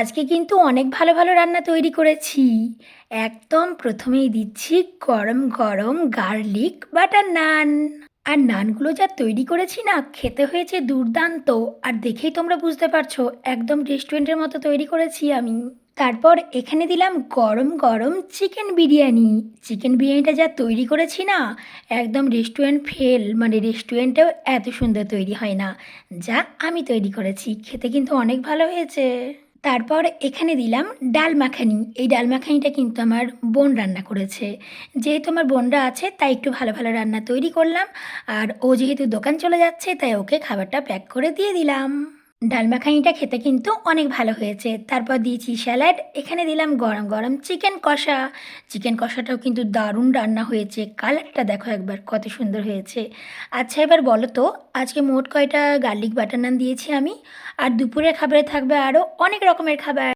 আজকে কিন্তু অনেক ভালো ভালো রান্না তৈরি করেছি। একদম প্রথমেই দিচ্ছি গরম গরম গার্লিক বাটার নান। আর নানগুলো যা তৈরি করেছি না, খেতে হয়েছে দুর্দান্ত। আর দেখেই তোমরা বুঝতে পারছো, একদম রেস্টুরেন্টের মতো তৈরি করেছি আমি। তারপর এখানে দিলাম গরম গরম চিকেন বিরিয়ানি। চিকেন বিরিয়ানিটা যা তৈরি করেছি না, একদম রেস্টুরেন্ট ফেল, মানে রেস্টুরেন্টেও এত সুন্দর তৈরি হয় না যা আমি তৈরি করেছি। খেতে কিন্তু অনেক ভালো হয়েছে। তারপর এখানে দিলাম ডাল মাখানি। এই ডাল মাখানিটা কিন্তু আমার বোন রান্না করেছে। যেহেতু আমার বোনরা আছে তাই একটু ভালো ভালো রান্না তৈরি করলাম। আর ও যেহেতু দোকান চলে যাচ্ছে তাই ওকে খাবারটা প্যাক করে দিয়ে দিলাম। ডাল মাখানিটা খেতে কিন্তু অনেক ভালো হয়েছে। তারপর দিয়েছি স্যালাড। এখানে দিলাম গরম গরম চিকেন কষা। চিকেন কষাটাও কিন্তু দারুণ রান্না হয়েছে। কালারটা দেখো একবার কত সুন্দর হয়েছে। আচ্ছা এবার বলো তো, আজকে মোট কয়টা গার্লিক বাটার নান দিয়েছি আমি? আর দুপুরের খাবারে থাকবে আরও অনেক রকমের খাবার।